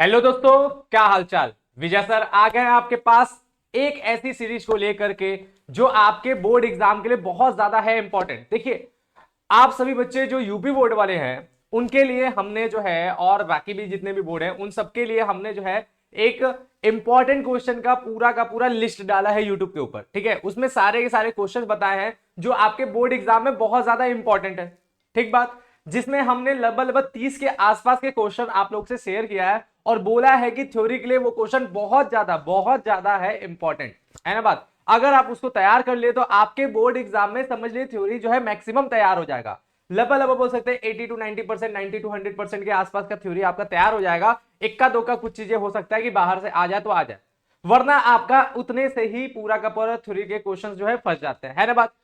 Hello दोस्तों, क्या हालचाल। विजय सर आ गए हैं आपके पास एक ऐसी सीरीज को लेकर के जो आपके बोर्ड एग्जाम के लिए बहुत ज्यादा है इंपॉर्टेंट। देखिए, आप सभी बच्चे जो यूपी बोर्ड वाले हैं उनके लिए हमने जो है, और बाकी भी जितने भी बोर्ड हैं उन सबके लिए हमने जो है एक इंपॉर्टेंट क्वेश्चन का पूरा लिस्ट डाला है यूट्यूब के ऊपर। ठीक है, उसमें सारे के सारे क्वेश्चन बताए हैं जो आपके बोर्ड एग्जाम में बहुत ज्यादा इंपॉर्टेंट है। ठीक बात। जिसमें हमने लगभग लगभग 30 के आसपास के क्वेश्चन आप लोग से शेयर किया है और बोला है कि थ्योरी के लिए वो क्वेश्चन बहुत ज्यादा है इंपॉर्टेंट। है ना बात। अगर आप उसको तैयार कर लिए तो आपके बोर्ड एग्जाम में समझ लिए थ्योरी जो है मैक्सिमम तैयार हो जाएगा। लगभग बोल सकते हैं 80 to 90%, 90 to 100% के आसपास का थ्योरी आपका तैयार हो जाएगा। इक्का दोक्का कुछ चीजें हो सकता है कि बाहर से आ जाए तो आ जाए, वरना आपका उतने से ही पूरा का पूरा थ्योरी के क्वेश्चन जो है फंस जाते हैं। है ना बात।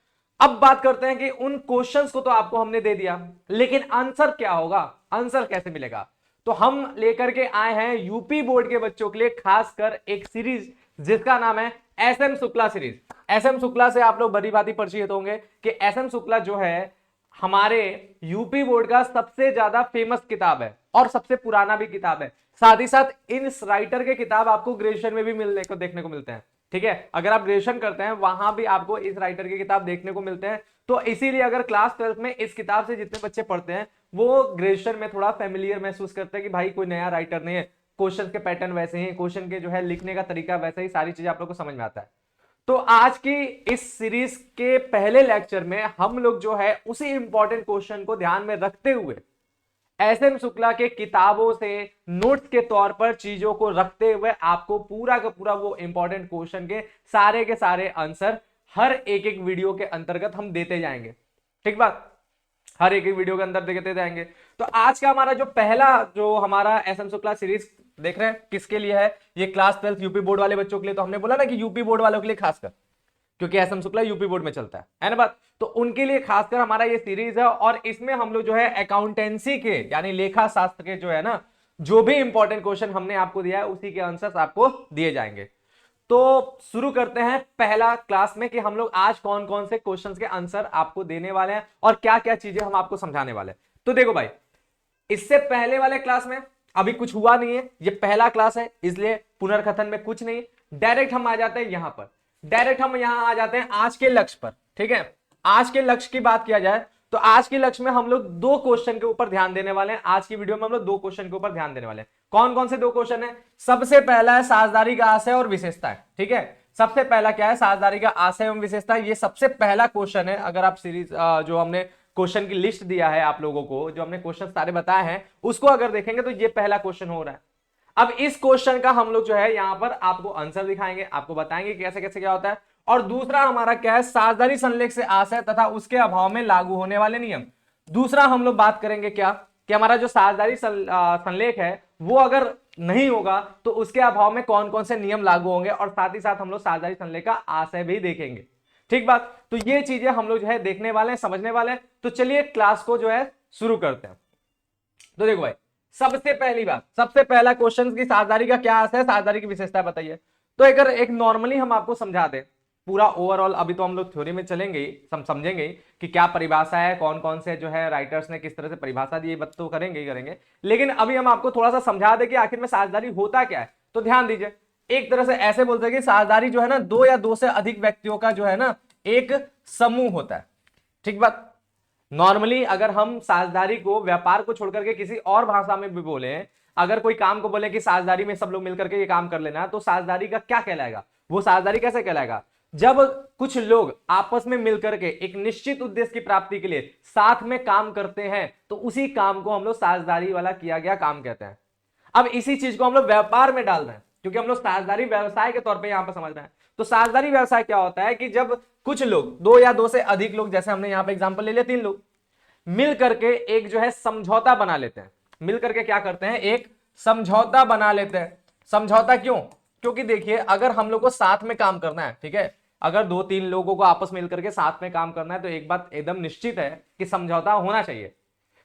अब बात करते हैं कि उन क्वेश्चंस को तो आपको हमने दे दिया, लेकिन आंसर क्या होगा, आंसर कैसे मिलेगा। तो हम लेकर के आए हैं यूपी बोर्ड के बच्चों के लिए खासकर एक सीरीज जिसका नाम है S M Shukla series. S M Shukla से आप लोग बड़ी बात परिचित होंगे कि एस एम शुक्ला जो है हमारे यूपी बोर्ड का सबसे ज्यादा फेमस किताब है और सबसे पुराना भी किताब है। साथ ही साथ इन राइटर के किताब आपको ग्रेजुएशन में भी मिलने को देखने को मिलते हैं। ठीक है, अगर आप ग्रेजुएशन करते हैं वहां भी आपको इस राइटर की किताब देखने को मिलते हैं। तो इसीलिए अगर क्लास 12 में इस किताब से जितने बच्चे पढ़ते हैं वो ग्रेजुएशन में थोड़ा फेमिलियर महसूस करते हैं कि भाई कोई नया राइटर नहीं है, क्वेश्चन के पैटर्न वैसे ही, क्वेश्चन के जो है लिखने का तरीका वैसा ही, सारी चीजें आप लोग को समझ में आता है। तो आज की इस सीरीज के पहले लेक्चर में हम लोग जो है उसी इंपॉर्टेंट क्वेश्चन को ध्यान में रखते हुए एस एम शुक्ला के किताबों से नोट्स के तौर पर चीजों को रखते हुए आपको पूरा का पूरा वो इंपॉर्टेंट क्वेश्चन के सारे आंसर हर एक एक वीडियो के अंतर्गत हम देते जाएंगे। ठीक बात। हर एक एक वीडियो के अंदर देते जाएंगे। तो आज का हमारा जो पहला जो हमारा एस एम शुक्ला सीरीज देख रहे हैं किसके लिए है, ये क्लास 12 यूपी बोर्ड वाले बच्चों के लिए। तो हमने बोला ना कि यूपी बोर्ड वालों के लिए खासकर, क्योंकि S M Shukla UP board में चलता है ना बात। तो उनके लिए खासकर हमारा ये सीरीज है और इसमें हम लोग जो है अकाउंटेंसी के यानी लेखा शास्त्र के जो है ना, जो भी इंपॉर्टेंट क्वेश्चन हमने आपको दिया है उसी के आंसर्स आपको दिए जाएंगे। तो शुरू करते हैं पहला क्लास में कि हम लोग आज कौन कौन से क्वेश्चंस के आंसर आपको देने वाले हैं और क्या क्या चीजें हम आपको समझाने वाले हैं। तो देखो भाई, इससे पहले वाले क्लास में अभी कुछ हुआ नहीं है, ये पहला क्लास है इसलिए पुनर्कथन में कुछ नहीं। डायरेक्ट हम आ जाते हैं यहां पर, डायरेक्ट हम यहां आ जाते हैं आज के लक्ष्य पर। ठीक है, आज के लक्ष्य की बात किया जाए तो आज के लक्ष्य में हम लोग दो क्वेश्चन के ऊपर ध्यान देने वाले हैं। आज की वीडियो में हम लोग दो क्वेश्चन के ऊपर ध्यान देने वाले हैं। कौन कौन से दो क्वेश्चन है। सबसे पहला है साझेदारी का आशय और विशेषता है। ठीक है, सबसे पहला क्या है, साझेदारी का आशय एवं विशेषता। ये सबसे पहला क्वेश्चन है। अगर आप सीरीज जो हमने क्वेश्चन की लिस्ट दिया है आप लोगों को, जो हमने क्वेश्चन सारे बताए हैं उसको अगर देखेंगे तो ये पहला क्वेश्चन हो रहा है। अब इस क्वेश्चन का हम लोग जो है यहां पर आपको आंसर दिखाएंगे, आपको बताएंगे कैसे कैसे क्या होता है। और दूसरा हमारा क्या है, साझेदारी संलेख से आशय तथा उसके अभाव में लागू होने वाले नियम। दूसरा हम लोग बात करेंगे क्या कि हमारा जो साझेदारी संलेख है वो अगर नहीं होगा तो उसके अभाव में कौन कौन से नियम लागू होंगे, और साथ ही साथ हम लोग साझेदारी संलेख का आशय भी देखेंगे। ठीक बात। तो ये चीजें हम लोग जो है देखने वाले हैं, समझने वाले हैं। तो चलिए क्लास को जो है शुरू करते हैं। तो देखो भाई, सबसे पहली बात, सबसे पहला क्वेश्चन की साझेदारी का क्या आशय है, साझेदारी की विशेषता बताइए। तो एक नॉर्मली हम आपको समझा दें पूरा ओवरऑल, अभी तो हम लोग थ्योरी में चलेंगे ही, समझेंगे कि क्या परिभाषा है, कौन कौन से जो है राइटर्स ने किस तरह से परिभाषा दी, बात तो करेंगे ही करेंगे। लेकिन अभी हम आपको थोड़ा सा समझा दें कि आखिर में साझेदारी होता क्या है। तो ध्यान दीजिए, एक तरह से ऐसे बोलते हैं कि साझेदारी जो है ना, दो या दो से अधिक व्यक्तियों का जो है ना एक समूह होता है। ठीक बात। नॉर्मली अगर हम साझेदारी को, व्यापार को छोड़कर के किसी और भाषा में भी बोले, अगर कोई काम को बोले कि साझेदारी में सब लोग मिलकर के ये काम कर लेना, तो साझेदारी का क्या कहलाएगा, वो साझेदारी कैसे कहलाएगा, जब कुछ लोग आपस में मिलकर के एक निश्चित उद्देश्य की प्राप्ति के लिए साथ में काम करते हैं तो उसी काम को हम लोग साझेदारी वाला किया गया काम कहते हैं। अब इसी चीज को हम लोग व्यापार में डाल रहे हैं क्योंकि हम लोग साझेदारी व्यवसाय के तौर पे यहां पर समझ रहे हैं। तो साझेदारी व्यवसाय क्या होता है कि जब कुछ लोग, दो या दो से अधिक लोग, जैसे हमने यहां पे एग्जांपल ले लिया 3 लोग, मिल करके एक जो है समझौता बना लेते हैं। मिल करके क्या करते हैं, एक समझौता बना लेते हैं। समझौता क्यों, क्योंकि देखिए अगर हम लोग को साथ में काम करना है, ठीक है, अगर 2-3 लोगों को आपस में मिलकर के साथ में काम करना है तो एक बात एकदम निश्चित है कि समझौता होना चाहिए।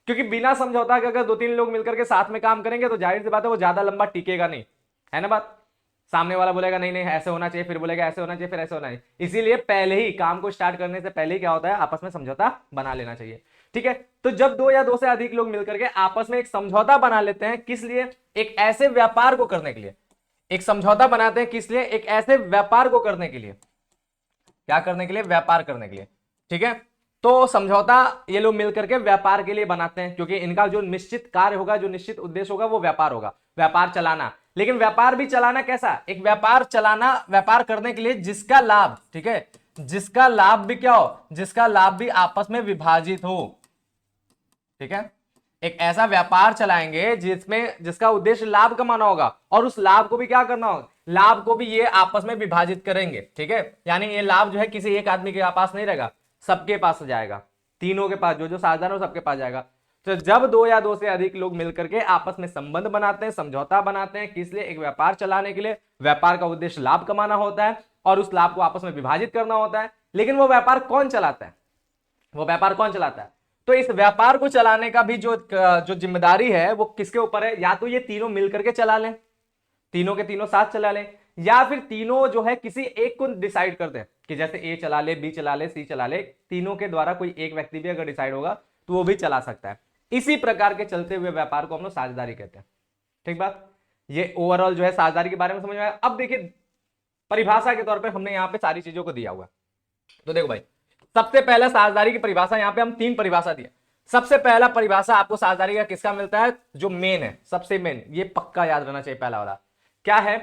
क्योंकि बिना समझौता के अगर 2-3 लोग मिलकर के साथ में काम करेंगे तो जाहिर सी बात है वो ज्यादा लंबा टिकेगा नहीं। है ना बात। सामने वाला बोलेगा नहीं नहीं ऐसे होना चाहिए, फिर बोलेगा ऐसे होना चाहिए, फिर ऐसे होना चाहिए। इसीलिए पहले ही काम को स्टार्ट करने से पहले ही क्या होता है, आपस में समझौता बना लेना चाहिए। ठीक है। तो जब दो या दो से अधिक लोग मिलकर के आपस में एक समझौता बना लेते हैं, किस लिए? एक ऐसे व्यापार को करने के लिए। एक समझौता बनाते हैं किस लिए? एक ऐसे व्यापार को करने के लिए। क्या करने के लिए? व्यापार करने के लिए, ठीक है। तो समझौता ये लोग मिलकर के व्यापार के लिए बनाते हैं, क्योंकि इनका जो निश्चित कार्य होगा, जो निश्चित उद्देश्य होगा, वो व्यापार होगा, व्यापार चलाना। लेकिन व्यापार भी चलाना कैसा? एक व्यापार चलाना, व्यापार करने के लिए जिसका लाभ, ठीक है, जिसका लाभ भी क्या हो? जिसका लाभ भी आपस में विभाजित हो, ठीक है। एक ऐसा व्यापार चलाएंगे जिसका उद्देश्य लाभ कमाना होगा, और उस लाभ को भी क्या करना होगा? लाभ को भी ये आपस में विभाजित करेंगे, ठीक है। यानी ये लाभ जो है किसी एक आदमी के पास नहीं रहेगा, सबके पास जाएगा, तीनों के पास, जो साझेदार हो सबके पास जाएगा। तो जब दो या दो से अधिक लोग मिलकर के आपस में संबंध बनाते हैं, समझौता बनाते हैं, किस लिए? एक व्यापार चलाने के लिए। व्यापार का उद्देश्य लाभ कमाना होता है और उस लाभ को आपस में विभाजित करना होता है। लेकिन वो व्यापार कौन चलाता है? वो व्यापार कौन चलाता है? तो इस व्यापार को चलाने का भी जो जिम्मेदारी है वो किसके ऊपर है? या तो ये तीनों मिलकर के चला लें, तीनों के तीनों साथ चला लें, या फिर तीनों जो है किसी एक को डिसाइड कर दें कि जैसे ए चला ले, बी चला ले, सी चला ले। तीनों के द्वारा कोई एक व्यक्ति भी अगर डिसाइड होगा तो वो भी चला सकता है। इसी प्रकार के चलते हुए व्यापार को हम लोग साझेदारी कहते हैं, ठीक बात। ये ओवरऑल जो है साझेदारी के बारे में समझ में आया। अब देखिए परिभाषा के तौर पर हमने यहाँ पे सारी चीजों को दिया हुआ। तो देखो भाई, सबसे पहला साझेदारी की परिभाषा, यहाँ पे हम 3 परिभाषा दिया। सबसे पहला परिभाषा आपको साझेदारी का किसका मिलता है? जो मेन है, सबसे मेन, ये पक्का याद रहना चाहिए। पहला वाला क्या है?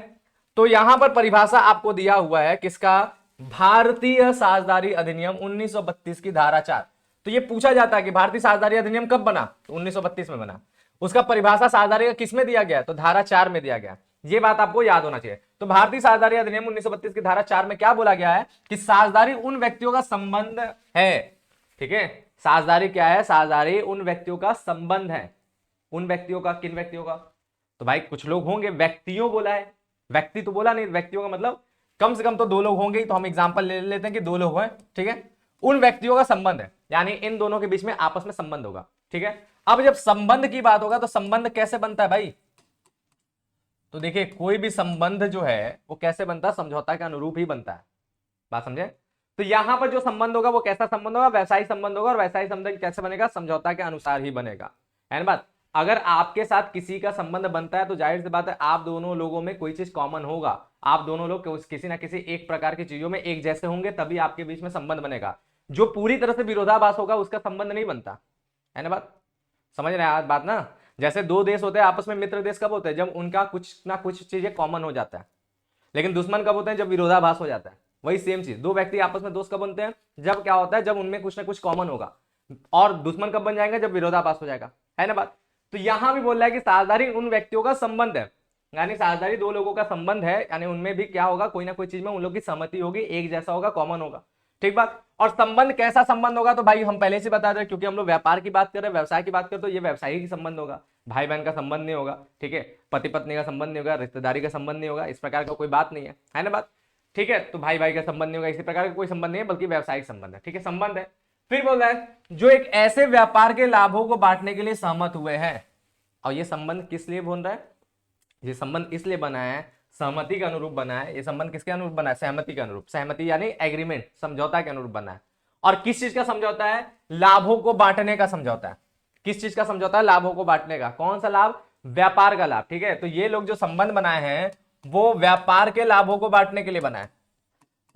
तो यहां पर परिभाषा आपको दिया हुआ है किसका? भारतीय साझेदारी अधिनियम 1932 की धारा 4। तो ये पूछा जाता है कि भारतीय साझेदारी अधिनियम कब बना? तो 1932 में बना। उसका परिभाषा साझेदारी का किसमें दिया गया? तो धारा 4 में दिया गया। ये बात आपको याद होना चाहिए। तो भारतीय साझेदारी अधिनियम 1932 की धारा 4 में क्या बोला गया है? कि साझेदारी उन व्यक्तियों का संबंध है, ठीक है। साझेदारी क्या है? साझेदारी उन व्यक्तियों का संबंध है। उन व्यक्तियों का, किन व्यक्तियों का? तो भाई कुछ लोग होंगे, व्यक्तियों बोला है, व्यक्ति तो बोला नहीं, व्यक्तियों का मतलब कम से कम तो 2 लोग होंगे। तो हम एग्जांपल ले लेते हैं कि 2 लोग हैं, ठीक है। उन व्यक्तियों का संबंध है, यानी इन दोनों के बीच में आपस में संबंध होगा, ठीक है। अब जब संबंध की बात होगा तो संबंध कैसे बनता है भाई? तो देखिए कोई भी संबंध जो है वो कैसे बनता है? समझौता के अनुरूप ही बनता है, बात समझे। तो यहां पर जो संबंध होगा वो कैसा संबंध होगा? वैसा संबंध होगा। और वैसा संबंध कैसे बनेगा? समझौता के अनुसार ही बनेगा, है ना बात। अगर आपके साथ किसी का संबंध बनता है तो जाहिर सी बात है आप दोनों लोगों में कोई चीज कॉमन होगा, आप दोनों लोग किसी ना किसी एक प्रकार की चीजों में एक जैसे होंगे, तभी आपके बीच में संबंध बनेगा। जो पूरी तरह से विरोधाभास होगा उसका संबंध नहीं बनता, है ना बात। समझ रहे हैं बात ना। जैसे 2 देश होते हैं आपस में, मित्र देश कब होते हैं? जब उनका कुछ ना कुछ चीजें कॉमन हो जाता है। लेकिन दुश्मन कब होते हैं? जब विरोधाभास हो जाता है। वही सेम चीज, 2 व्यक्ति आपस में दोस्त कब बनते हैं? जब क्या होता है? जब उनमें कुछ ना कुछ कॉमन होगा। और दुश्मन कब बन जाएंगे? जब विरोधाभास हो जाएगा, है ना बात। तो यहां भी बोल रहा है कि साझेदारी उन व्यक्तियों का संबंध है, यानी साझेदारी 2 लोगों का संबंध है, यानी उनमें भी क्या होगा? कोई ना कोई चीज में उन लोगों की सहमति होगी, एक जैसा होगा, कॉमन होगा, ठीक बात। और संबंध कैसा संबंध होगा? तो भाई हम पहले से बता रहे, क्योंकि हम लोग व्यापार की बात कर रहे हैं, व्यवसाय की बात कर रहे, तो ये व्यवसायिक संबंध होगा, भाई बहन का संबंध नहीं होगा, ठीक है। पति पत्नी का संबंध नहीं होगा, रिश्तेदारी का संबंध नहीं होगा, इस प्रकार का कोई बात नहीं है ना बात, ठीक है। तो भाई भाई का संबंध नहीं होगा, इसी प्रकार का कोई संबंध नहीं है, बल्कि व्यवसायिक संबंध है, ठीक है, संबंध है। फिर बोल रहा है जो एक ऐसे व्यापार के लाभों को बांटने के लिए सहमत हुए हैं। और ये संबंध किस लिए बोल रहा है? ये संबंध इसलिए बना है, सहमति के अनुरूप बना है। ये संबंध किसके अनुरूप बना है? सहमति के अनुरूप। सहमति यानी एग्रीमेंट, समझौता के अनुरूप बना है। और किस चीज का समझौता है? लाभों को बांटने का समझौता है। किस चीज का समझौता है? लाभों को बांटने का। कौन सा लाभ? व्यापार का लाभ, ठीक है। तो ये लोग जो संबंध बनाए हैं वो व्यापार के लाभों को बांटने के लिए बनाए,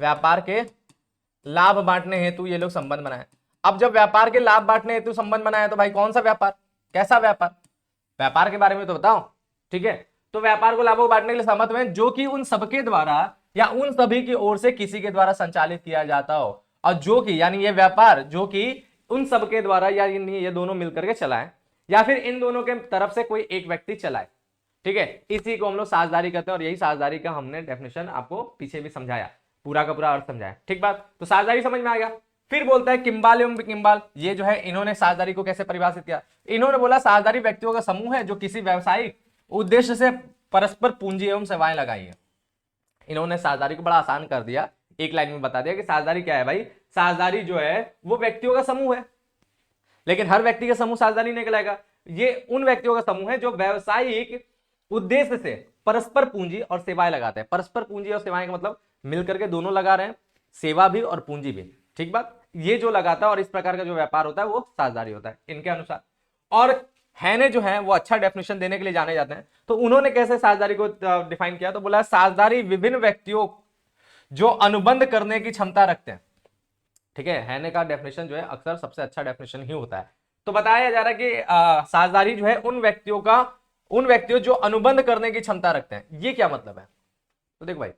व्यापार के लाभ बांटने हेतु ये लोग संबंध बनाए। अब जब व्यापार के लाभ बांटने हेतु संबंध बनाए तो भाई कौन सा व्यापार, कैसा व्यापार? व्यापार के बारे में तो बताओ, ठीक है। तो व्यापार को लाभों को बांटने के लिए सहमत हुए जो कि उन सबके द्वारा या उन सभी की ओर से किसी के द्वारा संचालित किया जाता हो, और जो कि यानी ये व्यापार जो कि उन सबके द्वारा या ये दोनों मिलकर के चलाएं, या फिर इन दोनों के तरफ से कोई एक व्यक्ति चलाए, ठीक है। इसी को हम लोग साझेदारी करते हैं। और यही साझेदारी का हमने डेफिनेशन आपको पीछे भी समझाया, पूरा का पूरा अर्थ समझाया, ठीक बात। तो साझेदारी समझ में आ गया। फिर बोलता है किम्बाल एवं किम्बाल। ये जो है इन्होंने साझेदारी को कैसे परिभाषित किया? इन्होंने बोला साझेदारी व्यक्तियों का समूह है जो किसी व्यवसायिक उद्देश्य से परस्पर पूंजी एवं सेवाएं लगाई है। इन्होंने साझेदारी को बड़ा आसान कर दिया, एक लाइन में बता दिया कि साझेदारी क्या है भाई। साझेदारी जो है वो व्यक्तियों का समूह है, लेकिन हर व्यक्ति का समूह साझेदारी नहीं कहलाएगा। ये उन व्यक्तियों का समूह है जो व्यवसायिक उद्देश्य से परस्पर पूंजी और सेवाएं लगाते हैं। परस्पर पूंजी और सेवाएं का मतलब मिलकर के दोनों लगा रहे हैं, सेवा भी और पूंजी भी, ठीक बात। ये जो लगाता है और इस प्रकार का जो व्यापार होता है वो साझेदारी होता है इनके अनुसार। और हैने जो है वो अच्छा डेफिनेशन देने के लिए जाने जाते हैं। तो उन्होंने कैसे साझेदारी को डिफाइन किया, तो बोला साझेदारी विभिन्न व्यक्तियों जो अनुबंध करने की क्षमता रखते हैं। ठीक है, हैने का डेफिनेशन जो है अक्सर सबसे अच्छा डेफिनेशन ही होता है। तो बताया जा रहा है कि साझेदारी जो है उन व्यक्तियों जो अनुबंध करने की क्षमता रखते हैं। ये क्या मतलब है, तो देखो भाई,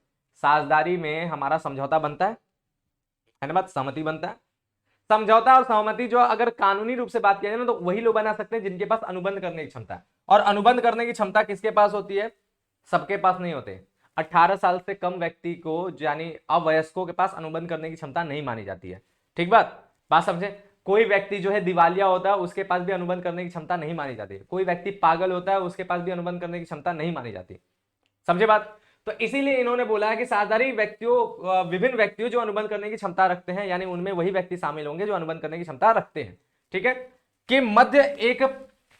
साझेदारी में हमारा समझौता बनता है ना, बात सहमति बनता है। समझौता और सहमति जो अगर कानूनी रूप से बात किया जाए ना, तो वही लोग बना सकते हैं जिनके पास अनुबंध करने की क्षमता है। और अनुबंध करने की क्षमता किसके पास होती है, सबके पास नहीं होते। 18 साल से कम व्यक्ति को यानी अवयस्कों के पास अनुबंध करने की क्षमता नहीं मानी जाती है। ठीक बात समझे। कोई व्यक्ति जो है दिवालिया होता है उसके पास भी अनुबंध करने की क्षमता नहीं मानी जाती। कोई व्यक्ति पागल होता है उसके पास भी अनुबंध करने की क्षमता नहीं मानी जाती। समझे बात। तो इसीलिए इन्होंने बोला है कि साझेदारी विभिन्न व्यक्तियों जो अनुबंध करने की क्षमता रखते हैं, यानी उनमें वही व्यक्ति शामिल होंगे जो अनुबंध करने की क्षमता रखते हैं। ठीक है, कि मध्य एक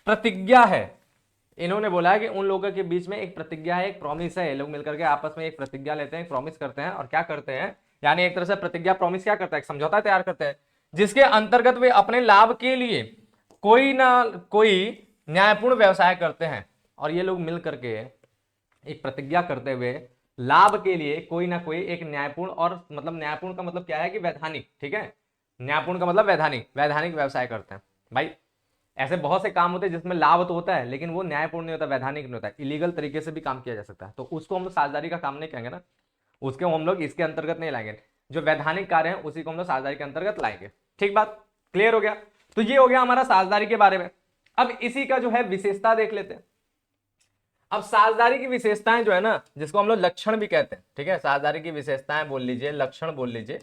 प्रतिज्ञा है। इन्होंने बोला है कि उन लोगों के बीच में एक प्रतिज्ञा है, एक प्रॉमिस है। ये लोग मिलकर के आपस में एक प्रतिज्ञा लेते हैं, एक प्रॉमिस करते हैं। और क्या करते हैं, यानी एक तरह से प्रतिज्ञा प्रॉमिस क्या करता है, एक समझौता तैयार करते हैं जिसके अंतर्गत वे अपने लाभ के लिए कोई ना कोई न्यायपूर्ण व्यवसाय करते हैं। और ये लोग मिल करके एक प्रतिज्ञा करते हुए लाभ के लिए कोई ना कोई एक न्यायपूर्ण, और मतलब न्यायपूर्ण का मतलब क्या है कि वैधानिक। ठीक है, न्यायपूर्ण का मतलब वैधानिक व्यवसाय करते हैं। भाई ऐसे बहुत से काम होते हैं जिसमें लाभ तो होता है लेकिन वो न्यायपूर्ण नहीं होता, वैधानिक नहीं होता, इलीगल तरीके से भी काम किया जा सकता है। तो उसको हम लोग साझेदारी का काम नहीं कहेंगे ना, उसको हम लोग इसके अंतर्गत नहीं लाएंगे। जो वैधानिक कार्य है उसी को हम लोग साझेदारी के अंतर्गत लाएंगे। ठीक बात, क्लियर हो गया। तो ये हो गया हमारा साझेदारी के बारे में। अब इसी का जो है विशेषता देख लेते हैं। अब साझेदारी की विशेषताएं जो है ना, जिसको हम लोग लक्षण भी कहते हैं। ठीक है, साझेदारी की विशेषताएं बोल लीजिए, लक्षण बोल लीजिए।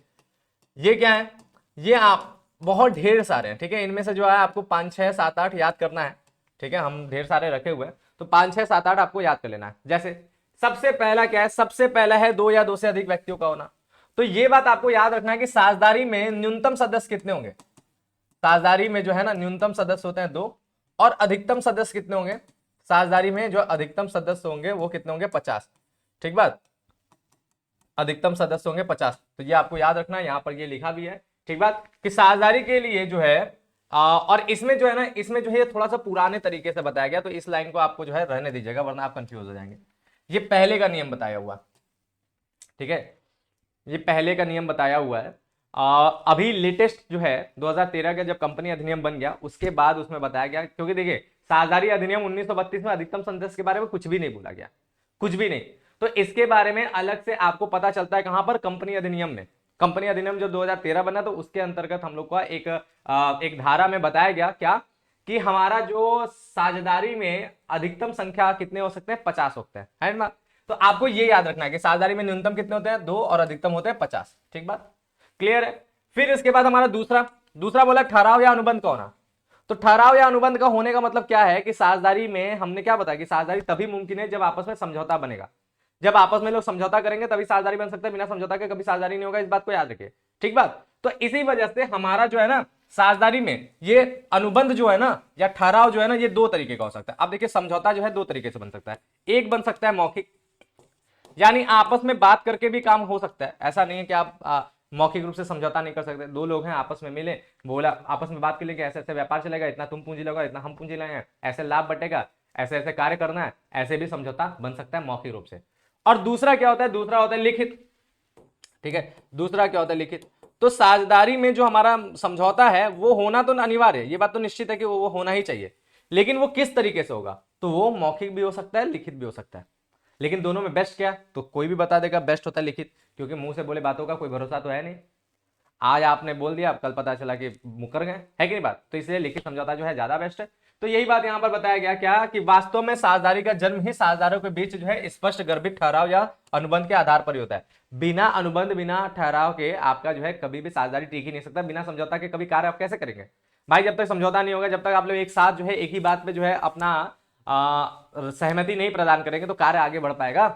ये क्या है, ये आप बहुत ढेर सारे हैं। ठीक है, इनमें से जो है आपको 5, 6, 7, 8 याद करना है। ठीक है, हम ढेर सारे रखे हुए हैं तो 5, 6, 7, 8 आपको याद कर लेना है। जैसे सबसे पहला क्या है, सबसे पहला है 2 या 2 से अधिक व्यक्तियों का होना। तो ये बात आपको याद रखना है कि साझेदारी में न्यूनतम सदस्य कितने होंगे। साझेदारी में जो है ना न्यूनतम सदस्य होते हैं 2, और अधिकतम सदस्य कितने होंगे, साझेदारी में जो अधिकतम सदस्य होंगे वो कितने होंगे, 50। ठीक बात, अधिकतम सदस्य होंगे 50। तो ये आपको याद रखना है, यहां पर ये लिखा भी है। ठीक बात, कि साझेदारी के लिए जो है और इसमें जो है ना, इसमें जो है थोड़ा सा पुराने तरीके से बताया गया, तो इस लाइन को आपको जो है रहने दीजिएगा वरना आप कंफ्यूज हो जाएंगे। ये पहले का नियम बताया हुआ। ठीक है, ये पहले का नियम बताया हुआ है। अभी लेटेस्ट जो है 2013 का जब कंपनी अधिनियम बन गया उसके बाद उसमें बताया गया, क्योंकि देखिए साझेदारी अधिनियम 1932 में अधिकतम सदस्य के बारे में कुछ भी नहीं बोला गया, कुछ भी नहीं। तो इसके बारे में अलग से आपको पता चलता है कहां पर, कंपनी अधिनियम में। कंपनी अधिनियम जब 2013 बना तो उसके अंतर्गत हम लोग का एक धारा में बताया गया क्या, कि हमारा जो साझेदारी में अधिकतम संख्या कितने हो सकते हैं, 50 होते हैं, है ना। तो आपको ये याद रखना है कि साझेदारी में न्यूनतम कितने होते हैं, 2, और अधिकतम होते हैं 50। ठीक बात, क्लियर है। फिर इसके बाद हमारा दूसरा बोला ठहराव या अनुबंध का होना। तो ठहराव या अनुबंध का होने का मतलब क्या है कि साझेदारी में हमने क्या बताया कि साझेदारी तभी मुमकिन है जब आपस में समझौता बनेगा। जब आपस में लोग समझौता करेंगे तभी साझेदारी बन सकता है, बिना समझौता के कभी साझेदारी नहीं होगा, इस बात को याद रखिए। ठीक बात, तो इसी वजह से हमारा जो है ना साझेदारी में ये अनुबंध जो है ना या ठहराव जो है ना, ये 2 तरीके का हो सकता है। अब देखिए समझौता जो है 2 तरीके से बन सकता है। एक बन सकता है मौखिक, यानी आपस में बात करके भी काम हो सकता है। ऐसा नहीं है कि आप मौखिक रूप से समझौता नहीं कर सकते। 2 लोग हैं आपस में मिले, बोला आपस में बात कर लेंगे, ऐसे ऐसे व्यापार चलेगा, इतना तुम पूंजी लगाओ, इतना हम पूंजी लगाएंगे, ऐसे लाभ बटेगा, ऐसे ऐसे कार्य करना है, ऐसे भी समझौता बन सकता है मौखिक रूप से। और दूसरा क्या होता है, दूसरा होता है लिखित। ठीक है, दूसरा क्या होता है, लिखित। तो साझेदारी में जो हमारा समझौता है वो होना तो अनिवार्य है, ये बात तो निश्चित है कि वो होना ही चाहिए, लेकिन वो किस तरीके से होगा, तो वो मौखिक भी हो सकता है, लिखित भी हो सकता है। लेकिन दोनों में बेस्ट क्या, तो कोई भी बता देगा बेस्ट होता है लिखित, क्योंकि मुंह से बोले बातों का कोई भरोसा तो है नहीं। आज आपने बोल दिया, कल पता चला कि मुकर गए, है कि नहीं बात। तो इसलिए लिखित समझौता जो है ज्यादा बेस्ट है। तो यही बात यहां पर बताया गया क्या, कि वास्तव में साझेदारी का जन्म ही साझेदारों के बीच जो है स्पष्ट गर्भित ठहराव या अनुबंध के आधार पर ही होता है। बिना अनुबंध, बिना ठहराव के आपका जो है कभी भी साझेदारी टिक ही नहीं सकता। बिना समझौता के कभी कार्य आप कैसे करेंगे भाई, जब तक समझौता नहीं होगा, जब तक आप लोग एक साथ जो है एक ही बात पे जो है अपना सहमति नहीं प्रदान करेंगे तो कार्य आगे बढ़ पाएगा,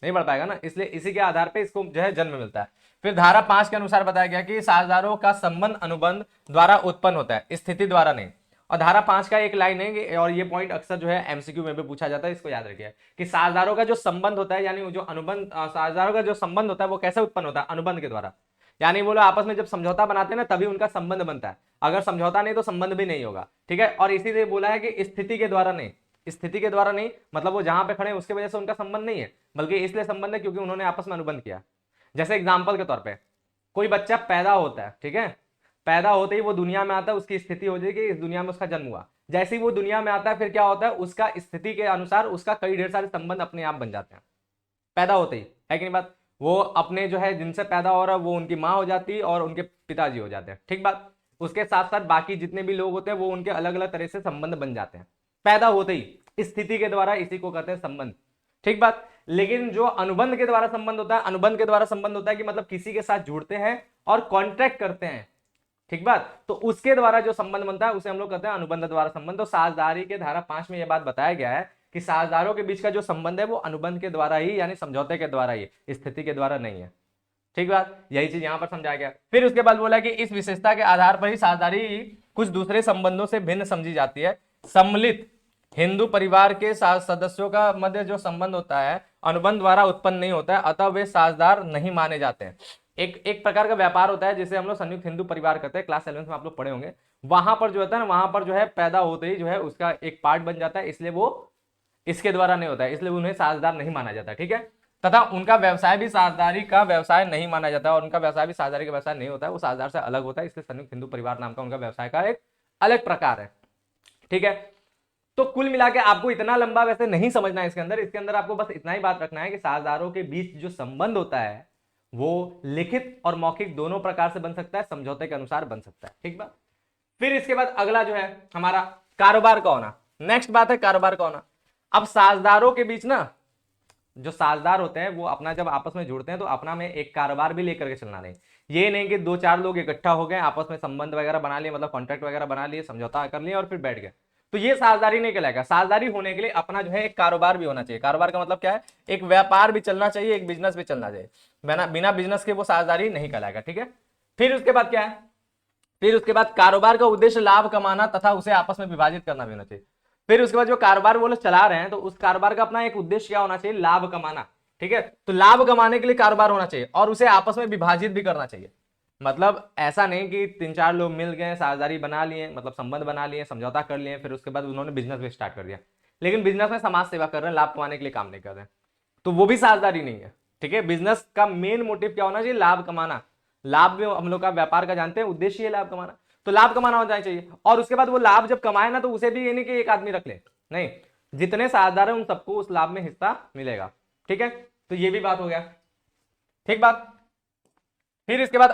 नहीं बढ़ पाएगा ना। इसलिए इसी के आधार पे इसको जो है जन्म मिलता है। फिर धारा 5 के अनुसार बताया गया कि साझेदारों का संबंध अनुबंध द्वारा उत्पन्न होता है, स्थिति द्वारा नहीं। और धारा 5 का एक लाइन है, और ये पॉइंट अक्सर जो है एमसीक्यू में भी पूछा जाता है, इसको याद रखिए कि साझेदारों का जो संबंध होता है, यानी जो अनुबंध, साझेदारों का जो संबंध होता है वो कैसे उत्पन्न होता है, अनुबंध के द्वारा। यानी वो लोग आपस में जब समझौता बनाते हैं ना तभी उनका संबंध बनता है, अगर समझौता नहीं तो संबंध भी नहीं होगा। ठीक है, और इसी से बोला है कि स्थिति के द्वारा नहीं, स्थिति के द्वारा नहीं मतलब वो जहां पे खड़े हैं उसके वजह से उनका संबंध नहीं है, बल्कि इसलिए संबंध है क्योंकि उन्होंने आपस में अनुबंध किया। जैसे एग्जाम्पल के तौर पर कोई बच्चा पैदा होता है, ठीक है, पैदा होते ही वो दुनिया में आता है, उसकी स्थिति हो जाएगी इस दुनिया में उसका जन्म हुआ, जैसे ही वो दुनिया में आता है फिर क्या होता है, उसका स्थिति के अनुसार उसका कई ढेर सारे संबंध अपने आप बन जाते हैं पैदा होते ही, है कि नहीं बात। वो अपने जो है जिनसे पैदा हो रहा है वो उनकी माँ हो जाती है और उनके पिताजी हो जाते हैं, ठीक बात। उसके साथ साथ बाकी जितने भी लोग होते हैं वो उनके अलग अलग तरह से संबंध बन जाते हैं पैदा होते ही, स्थिति के द्वारा, इसी को कहते हैं संबंध, ठीक बात। लेकिन जो अनुबंध के द्वारा संबंध होता है, अनुबंध के द्वारा संबंध होता है कि मतलब किसी के साथ जुड़ते हैं और कॉन्ट्रैक्ट करते हैं, ठीक बात, तो उसके द्वारा जो संबंध बनता है उसे हम लोग कहते हैं अनुबंध द्वारा संबंध। तो साझेदारी के धारा 5 में यह बात बताया गया है कि साझेदारों के बीच का जो संबंध है वो अनुबंध के द्वारा ही, यानी समझौते के द्वारा ही, स्थिति के द्वारा नहीं है, ठीक बात। यही चीज यहां पर समझाया गया। फिर उसके बाद बोला कि इस विशेषता के आधार पर ही साझेदारी कुछ दूसरे संबंधों से भिन्न समझी जाती है। सम्मिलित हिंदू परिवार के सदस्यों का मध्य जो संबंध होता है अनुबंध द्वारा उत्पन्न नहीं होता है, अतः वे साझेदार नहीं माने जाते हैं। एक प्रकार का व्यापार होता है जिसे हम लोग संयुक्त हिंदू परिवार कहते हैं, क्लास 11 में आप लोग पढ़े होंगे। वहां पर जो होता है ना, वहां पर जो है पैदा होते ही जो है उसका एक पार्ट बन जाता है, इसलिए वो इसके द्वारा नहीं होता है, इसलिए उन्हें साझेदार नहीं माना जाता, ठीक है। तथा उनका व्यवसाय भी साझेदारी का व्यवसाय नहीं माना जाता है, और उनका व्यवसाय भी साझेदारी का व्यवसाय नहीं होता है, वो साझेदार से अलग होता है, इसलिए संयुक्त हिंदू परिवार नाम का उनका व्यवसाय का एक अलग प्रकार है, ठीक है। तो कुल मिला के आपको इतना लंबा वैसे नहीं समझना है इसके अंदर आपको बस इतना ही बात रखना है कि साझेदारों के बीच जो संबंध होता है वो लिखित और मौखिक दोनों प्रकार से बन सकता है, समझौते के अनुसार बन सकता है, ठीक बात। फिर इसके बाद अगला जो है हमारा कारोबार का होना, नेक्स्ट बात है कारोबार का होना। अब साझेदारों के बीच ना, जो साझेदार होते हैं वो अपना जब आपस में जुड़ते हैं तो अपना में एक कारोबार भी लेकर के चलना नहीं, ये नहीं कि 2-4 लोग इकट्ठा हो गए आपस में संबंध वगैरह बना लिए, मतलब कॉन्ट्रैक्ट वगैरह बना लिए, समझौता कर लिए और फिर बैठ गए, तो ये साझेदारी नहीं कहलाएगा। साझेदारी होने के लिए अपना जो है एक कारोबार भी होना चाहिए। कारोबार का मतलब क्या है, एक व्यापार भी चलना चाहिए, एक बिजनेस भी चलना चाहिए, बिना बिजनेस के वो साझेदारी नहीं कहलाएगा, ठीक है। फिर उसके बाद क्या है, फिर उसके बाद कारोबार का उद्देश्य लाभ कमाना तथा उसे आपस में विभाजित करना भी होना चाहिए। फिर उसके बाद जो कारोबार वो लोग चला रहे हैं तो उस कारोबार का अपना एक उद्देश्य क्या होना चाहिए, लाभ कमाना, ठीक है। तो लाभ कमाने के लिए कारोबार होना चाहिए और उसे आपस में विभाजित भी करना चाहिए। मतलब ऐसा नहीं कि 3-4 लोग मिल गए, साझेदारी बना लिए, मतलब संबंध बना लिए, समझौता कर लिए, फिर उसके बाद उन्होंने बिजनेस भी स्टार्ट कर दिया, लेकिन बिजनेस में समाज सेवा कर रहे हैं, लाभ कमाने के लिए काम नहीं कर रहे हैं, तो वो भी साझेदारी नहीं है, ठीक है। बिजनेस का मेन मोटिव क्या होना चाहिए, लाभ कमाना। लाभ भी हम लोग का व्यापार का जानते हैं उद्देश्य है लाभ कमाना, तो लाभ कमाना होना चाहिए। और उसके बाद वो लाभ जब कमाए ना तो उसे भी ये नहीं कि एक आदमी रख ले, नहीं, जितने साझेदार है उन सबको उस लाभ में हिस्सा मिलेगा, ठीक है। तो ये भी बात हो गया, ठीक बात। फिर इसके बाद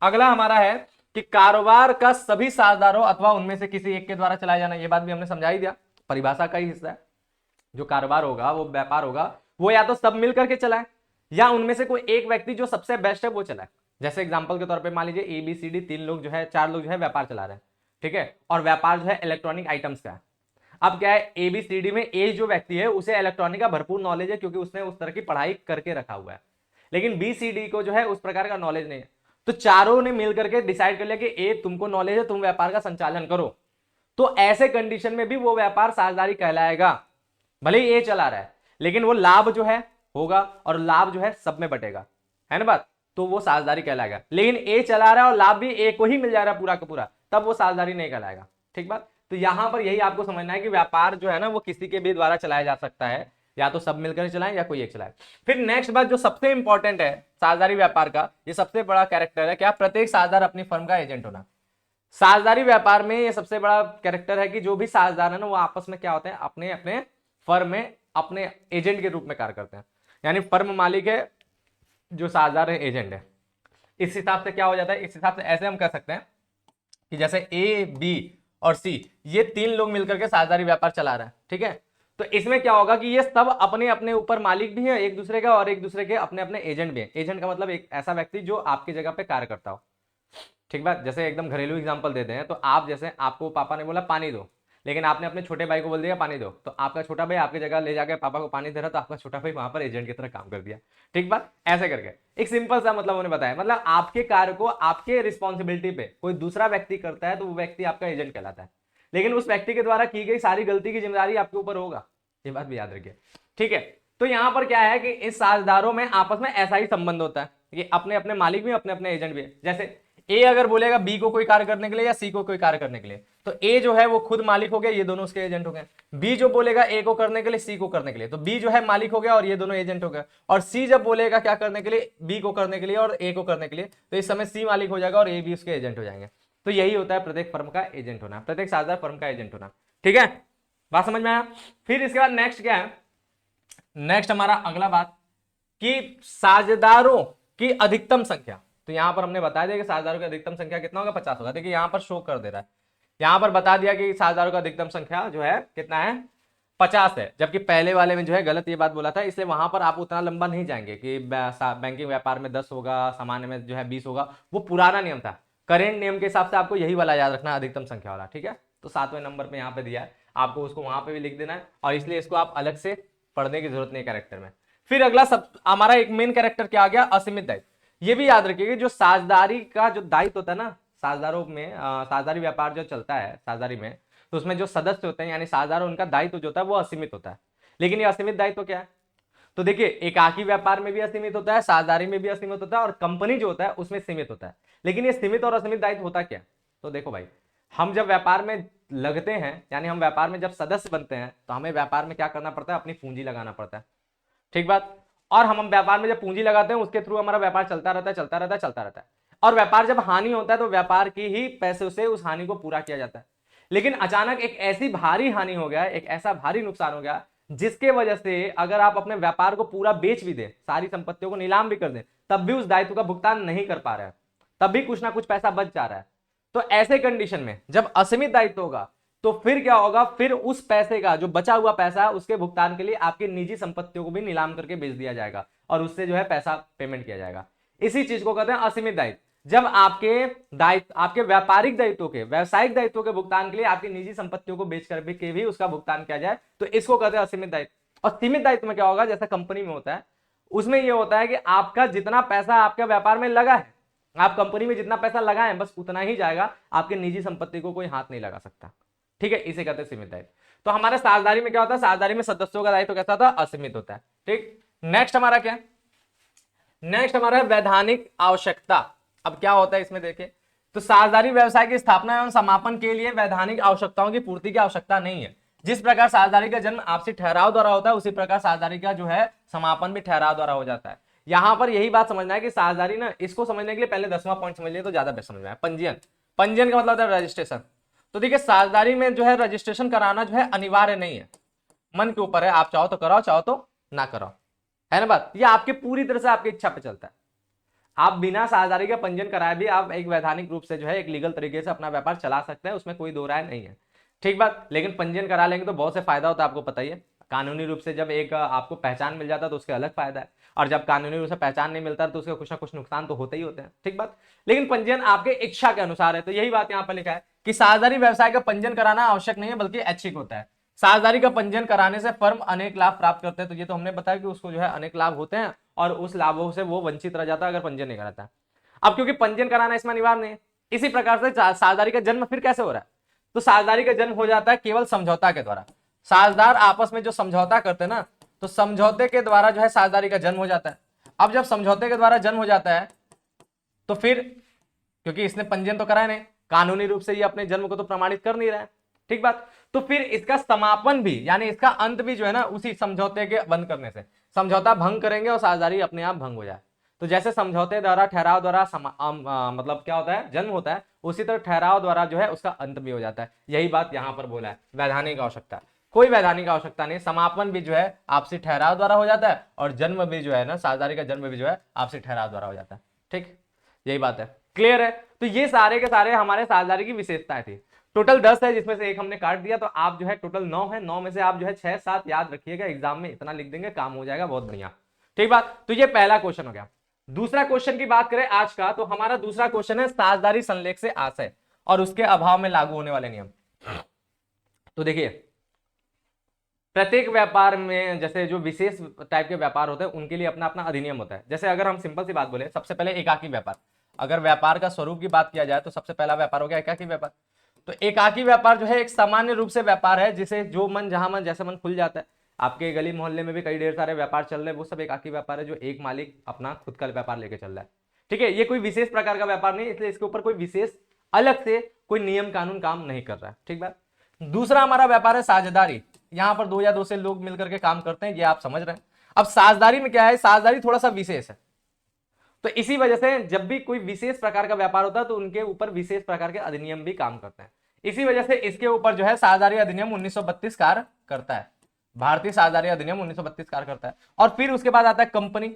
अगला हमारा है कि कारोबार का सभी साझेदारों अथवा उनमें से किसी एक के द्वारा चलाया जाना। ये बात भी हमने समझा ही दिया, परिभाषा का ही हिस्सा है। जो कारोबार होगा, वो व्यापार होगा, वो या तो सब मिल करके चलाए या उनमें से कोई एक व्यक्ति जो सबसे बेस्ट है वो चलाए। जैसे एग्जांपल के तौर पे मान लीजिए ABCD 3 लोग जो है, 4 लोग जो है व्यापार चला रहे हैं, ठीक है, और व्यापार जो है इलेक्ट्रॉनिक आइटम्स का है। अब क्या है, ABCD में A जो व्यक्ति है उसे इलेक्ट्रॉनिक का भरपूर नॉलेज है क्योंकि उसने उस तरह की पढ़ाई करके रखा हुआ है, लेकिन BCD को जो है उस प्रकार का नॉलेज नहीं है। तो चारों ने मिलकर के डिसाइड कर लिया कि ए तुमको नॉलेज है, तुम व्यापार का संचालन करो, तो ऐसे कंडीशन में भी वो व्यापार साझेदारी कहलाएगा। भले ही ए चला रहा है लेकिन वो लाभ जो है होगा और लाभ जो है सब में बटेगा, है ना बात, तो वो साझेदारी कहलाएगा। लेकिन ए चला रहा है और लाभ भी ए को ही मिल जा रहा है पूरा का पूरा, तब वो साझेदारी नहीं कहलाएगा, ठीक बात। तो यहां पर यही आपको समझना है कि व्यापार जो है ना वो किसी के भी द्वारा चलाया जा सकता है, या तो सब मिलकर चलाएं या कोई एक चलाए। फिर नेक्स्ट बात जो सबसे इंपॉर्टेंट है साझेदारी व्यापार का, ये सबसे बड़ा कैरेक्टर है, क्या, प्रत्येक साझेदार अपनी फर्म का एजेंट होना। साझेदारी व्यापार में ये सबसे बड़ा कैरेक्टर है कि जो भी साझेदार है ना वो आपस में क्या होते हैं, अपने अपने फर्म में अपने एजेंट के रूप में कार्य करते हैं। यानी फर्म मालिक है, जो साझेदार है एजेंट है। इस हिसाब से क्या हो जाता है, इस हिसाब से ऐसे हम कह सकते हैं कि जैसे A, B और C ये 3 लोग मिलकर के साझेदारी व्यापार चला रहा है, ठीक है। तो इसमें क्या होगा कि ये सब अपने अपने ऊपर मालिक भी है एक दूसरे का और एक दूसरे के अपने अपने एजेंट भी है। एजेंट का मतलब एक ऐसा व्यक्ति जो आपकी जगह पे कार्य करता हो, ठीक बात। जैसे एकदम घरेलू एग्जांपल देते हैं, तो आप जैसे आपको पापा ने बोला पानी दो, लेकिन आपने अपने छोटे भाई को बोल दिया पानी दो, तो आपका छोटा भाई आपकी जगह ले जाकर पापा को पानी दे रहा, तो आपका छोटा भाई वहां पर एजेंट की तरह काम कर दिया, ठीक बात। ऐसे करके एक सिंपल सा मतलब उन्होंने बताया, मतलब आपके कार्य को आपके रिस्पॉन्सिबिलिटी पे कोई दूसरा व्यक्ति करता है तो वो व्यक्ति आपका एजेंट कहलाता है, लेकिन उस व्यक्ति के द्वारा की गई सारी गलती की जिम्मेदारी आपके ऊपर होगा, ये बात भी याद रखिए, ठीक है। तो यहां पर क्या है कि इस साझेदारों में आपस में ऐसा ही संबंध होता है, ये अपने अपने मालिक भी, अपने अपने एजेंट भी है। जैसे ए अगर बोलेगा बी को कोई कार्य करने के लिए या सी को कोई कार्य करने के लिए, तो ए जो है वो खुद मालिक हो गया, ये दोनों उसके एजेंट हो गए। बी जो बोलेगा ए को करने के लिए, सी को करने के लिए, तो बी जो है मालिक हो गया और ये दोनों एजेंट हो गए। और सी जब बोलेगा क्या करने के लिए, बी को करने के लिए और ए को करने के लिए, तो इस समय सी मालिक हो जाएगा और ए भी उसके एजेंट हो जाएंगे। तो यही होता है प्रत्येक फर्म का एजेंट होना, प्रत्येक साझेदार फर्म का एजेंट होना। ठीक है, बात समझ में आया। फिर इसके बाद नेक्स्ट क्या है, नेक्स्ट हमारा अगला बात कि साझेदारों की अधिकतम संख्या। तो यहां पर हमने बता दिया कि साझेदारों की अधिकतम संख्या कितना होगा, 50 होगा। देखिए यहां पर शो कर दे रहा है, यहां पर बता दिया कि साझेदारों का अधिकतम संख्या जो है कितना है, 50 है। जबकि पहले वाले में जो है गलत ये बात बोला था, इसलिए वहां पर आप उतना लंबा नहीं जाएंगे कि बैंकिंग व्यापार में 10 होगा, सामान्य में जो है 20 होगा। वो पुराना नियम था, करेंट नियम के हिसाब से आपको यही वाला याद रखना, अधिकतम संख्या वाला। ठीक है, तो 7वें नंबर पे यहाँ पे दिया है, आपको उसको वहां पे भी लिख देना है, और इसलिए इसको आप अलग से पढ़ने की जरूरत नहीं कैरेक्टर में। फिर अगला सब हमारा एक मेन कैरेक्टर क्या आ गया, असीमित दायित्व। ये भी याद रखिएगा, जो साझेदारी का जो दायित्व होता है ना, साझेदारों में साझेदारी व्यापार जो चलता है साझेदारी में, तो उसमें जो सदस्य होते हैं यानी साझेदार, उनका दायित्व जो होता है वो असीमित होता है। लेकिन ये असीमित दायित्व क्या है, तो देखिए एकाकी व्यापार में भी असीमित होता है, साझेदारी में भी असीमित होता है, और कंपनी जो होता है उसमें सीमित होता है। लेकिन ये सीमित और असीमित दायित्व होता क्या, तो देखो भाई, हम जब व्यापार में लगते हैं, यानी हम व्यापार में जब सदस्य बनते हैं, तो हमें व्यापार में क्या करना पड़ता है, अपनी पूंजी लगाना पड़ता है। ठीक बात। और हम व्यापार में जब पूंजी लगाते हैं, उसके थ्रू हमारा व्यापार चलता रहता है, चलता रहता है, चलता रहता है। और व्यापार जब हानि होता है, तो व्यापार की ही पैसों से उस हानि को पूरा किया जाता है। लेकिन अचानक एक ऐसी भारी हानि हो गया, एक ऐसा भारी नुकसान हो गया, जिसके वजह से अगर आप अपने व्यापार को पूरा बेच भी दें, सारी संपत्तियों को नीलाम भी कर दें, तब भी उस दायित्व का भुगतान नहीं कर पा रहे हैं, तब भी कुछ ना कुछ पैसा बच जा रहा है। तो ऐसे कंडीशन में जब असीमित दायित्व होगा, तो फिर क्या होगा, फिर उस पैसे का जो बचा हुआ पैसा है, उसके भुगतान के लिए आपकी निजी संपत्तियों को भी नीलाम करके बेच दिया जाएगा, और उससे जो है पैसा पेमेंट किया जाएगा। इसी चीज को कहते हैं असीमित दायित्व। जब आपके दायित्व, आपके व्यापारिक दायित्वों के, व्यवसायिक दायित्वों के भुगतान के लिए आपकी निजी संपत्तियों को बेच कर के भी उसका भुगतान किया जाए, तो इसको कहते हैं असीमित दायित्व। और सीमित दायित्व में क्या होगा, जैसा कंपनी में होता है, उसमें यह होता है कि आपका जितना पैसा आपके व्यापार में लगा है, आप कंपनी में जितना पैसा लगाएं बस उतना ही जाएगा, आपके निजी संपत्ति को कोई हाथ नहीं लगा सकता। ठीक है, इसे कहते हैं सीमित दायित्व। तो हमारे साझेदारी में क्या होता है, साझेदारी में सदस्यों का दायित्व कैसा था, असीमित होता है। ठीक, नेक्स्ट हमारा क्या है, नेक्स्ट हमारा है वैधानिक आवश्यकता। अब क्या होता है इसमें देखिए, तो साझेदारी व्यवसाय की स्थापना एवं समापन के लिए वैधानिक आवश्यकताओं की पूर्ति की आवश्यकता नहीं है। जिस प्रकार साझेदारी का जन्म आपसी ठहराव द्वारा होता है, उसी प्रकार साझेदारी का जो है समापन भी ठहराव द्वारा हो जाता है। यहां पर यही बात समझना है कि साझेदारी ना, इसको समझने के लिए पहले 10वां पॉइंट समझ लिए तो ज्यादा बेस्ट समझ में आए। पंजीयन, पंजीयन का मतलब होता है रजिस्ट्रेशन। तो देखिए साझेदारी में जो है रजिस्ट्रेशन कराना जो है अनिवार्य नहीं है, मन के ऊपर है, आप चाहो तो कराओ, चाहो तो ना कराओ, है ना बात। ये आपके पूरी तरह से आपकी इच्छा पे चलता है। आप बिना साझेदारी का पंजीयन कराए भी आप एक वैधानिक रूप से जो है एक लीगल तरीके से अपना व्यापार चला सकते हैं, उसमें कोई दो राय नहीं है। ठीक बात। लेकिन पंजीयन करा लेंगे तो बहुत से फायदा होता है, आपको पता ही है। कानूनी रूप से जब एक आपको पहचान मिल जाता है तो उसके अलग फायदा है, और जब कानूनी रूप से पहचान नहीं मिलता तो उसके कुछ ना कुछ नुकसान तो होते ही होते हैं। ठीक बात। लेकिन पंजीयन आपके इच्छा के अनुसार है, तो यही बात यहाँ पर लिखा है कि साझेदारी व्यवसाय का पंजीयन कराना आवश्यक नहीं है, बल्कि ऐच्छिक होता है। साझेदारी का पंजीयन कराने से फर्म अनेक लाभ प्राप्त करते हैं, तो ये तो हमने बताया कि उसको जो है अनेक लाभ होते हैं, और उस लाभों से वो वंचित रह जाता है अगर पंजीयन नहीं कराता है। अब क्योंकि पंजीयन कराना इसमें अनिवार्य नहीं है, इसी प्रकार से साझेदारी का जन्म फिर कैसे हो रहा है, तो साझेदारी का जन्म हो जाता है केवल समझौता के द्वारा। साझेदार आपस में जो समझौता करते हैं ना, तो समझौते के द्वारा जो है साझेदारी का जन्म हो जाता है। अब जब समझौते के द्वारा जन्म हो जाता है, तो फिर क्योंकि इसने पंजीयन तो कराया नहीं, कानूनी रूप से ये अपने जन्म को तो प्रमाणित कर नहीं रहा है। ठीक बात। तो फिर इसका समापन भी, यानी इसका अंत भी जो है ना, उसी समझौते के बंद करने से, समझौता भंग करेंगे और साझेदारी अपने आप भंग हो जाए। तो जैसे समझौते द्वारा, ठहराव द्वारा मतलब क्या होता है, जन्म होता है, उसी तरह ठहराव द्वारा जो है उसका अंत भी हो जाता है। यही बात यहां पर बोला है, वैधानिक आवश्यकता। कोई वैधानिक आवश्यकता नहीं, समापन भी जो है आपसी ठहराव द्वारा हो जाता है, और जन्म भी जो है ना, साझेदारी का जन्म भी जो है आपसी ठहराव द्वारा हो जाता है। ठीक, यही बात है, क्लियर है। तो ये सारे के सारे हमारे साझेदारी की विशेषताएं थी। टोटल 10 है, जिसमें से एक हमने काट दिया, तो आप जो है टोटल 9 है, 9 में से आप जो है 6-7 याद रखिएगा, एग्जाम में इतना लिख देंगे काम हो जाएगा, बहुत बढ़िया। ठीक बात। तो ये पहला क्वेश्चन हो गया। दूसरा क्वेश्चन की बात करें आज का, तो हमारा दूसरा क्वेश्चन है साझेदारी संलेख से आशय और उसके अभाव में लागू होने वाले नियम। तो देखिए प्रत्येक व्यापार में जैसे जो विशेष टाइप के व्यापार होते हैं उनके लिए अपना अपना अधिनियम होता है। जैसे अगर हम सिंपल सी बात बोले, सबसे पहले एकाकी व्यापार, अगर व्यापार का स्वरूप की बात किया जाए तो सबसे पहला व्यापार हो गया एकाकी व्यापार। तो एकाकी व्यापार जो है एक सामान्य रूप से व्यापार है, जिसे जो मन जहां मन जैसे मन खुल जाता है। आपके गली मोहल्ले में भी कई ढेर सारे व्यापार चल रहे हैं, वो सब एकाकी व्यापार है जो एक मालिक अपना खुद का व्यापार लेके चल रहा है। ठीक है, ये कोई विशेष प्रकार का व्यापार नहीं, इसलिए इसके ऊपर कोई विशेष अलग से कोई नियम कानून काम नहीं कर रहा है। ठीक बात। दूसरा हमारा व्यापार है साझेदारी। यहां पर दो या दो से लोग मिलकर के काम करते हैं, ये आप समझ रहे हैं। अब साझेदारी में क्या है, साझेदारी थोड़ा सा विशेष है, तो इसी वजह से जब भी कोई विशेष प्रकार का व्यापार होता है तो उनके ऊपर विशेष प्रकार के अधिनियम भी काम करते हैं। इसी वजह से इसके ऊपर जो है साझेदारी अधिनियम 1932 कार्य करता है, भारतीय साझेदारी अधिनियम 1932 कार्य करता है। और फिर उसके बाद आता है कंपनी।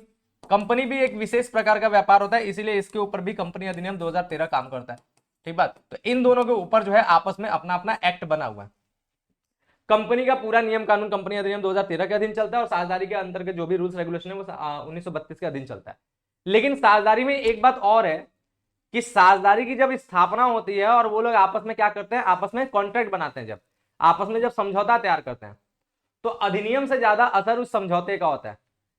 कंपनी भी एक विशेष प्रकार का व्यापार होता है, इसीलिए इसके ऊपर भी कंपनी अधिनियम 2013 काम करता है। ठीक बात। तो इन दोनों के ऊपर जो है आपस में अपना अपना एक्ट बना हुआ है। कंपनी का पूरा नियम कानून कंपनी अधिनियम 2013 के अधीन चलता है और साझेदारी के अंतर्गत जो भी रूल्स रेगुलेशन है वो 1932 के अधीन चलता है। लेकिन साझेदारी में एक बात और है कि साझेदारी की जब स्थापना होती है और वो लोग आपस में क्या करते हैं, आपस में कॉन्ट्रैक्ट बनाते हैं, जब आपस में जब समझौता तैयार करते हैं तो अधिनियम से ज्यादा असर उस समझौते का होता है,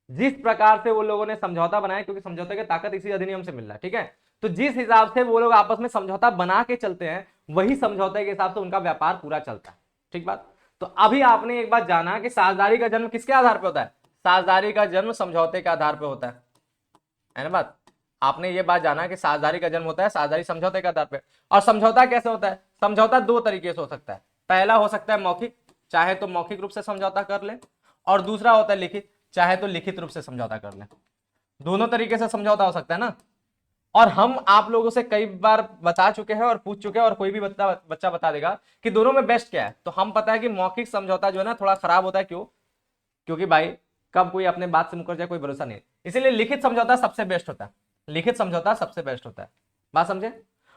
जिस प्रकार से वो लोगों ने समझौता बनाया, क्योंकि समझौते की ताकत इसी अधिनियम से मिल रहा है। ठीक है, तो जिस हिसाब से वो लोग आपस में समझौता बना के चलते हैं वही समझौते के हिसाब से उनका व्यापार पूरा चलता है। ठीक बात। तो अभी आपने एक बात जाना कि साझेदारी का जन्म किसके आधार पर होता है, साझेदारी का जन्म समझौते के आधार पर होता है ना बात। आपने ये बात जाना कि साझेदारी का जन्म होता है साझेदारी समझौते के आधार पर। और समझौता कैसे होता है, समझौता दो तरीके से हो सकता है। पहला हो सकता है मौखिक, चाहे तो मौखिक रूप से समझौता कर ले, और दूसरा होता है लिखित, चाहे तो लिखित रूप से समझौता कर ले। दोनों तरीके से समझौता हो सकता है ना। और हम आप लोगों से कई बार बता चुके हैं और पूछ चुके हैं, और कोई भी बच्चा बता देगा कि दोनों में बेस्ट क्या है। तो हम पता है कि मौखिक समझौता जो है ना थोड़ा खराब होता है। क्यों? क्योंकि भाई कब कोई अपने बात से मुकर जाए कोई भरोसा नहीं, इसीलिए लिखित समझौता सबसे बेस्ट होता है। लिखित समझौता सबसे बेस्ट होता है, बात समझे।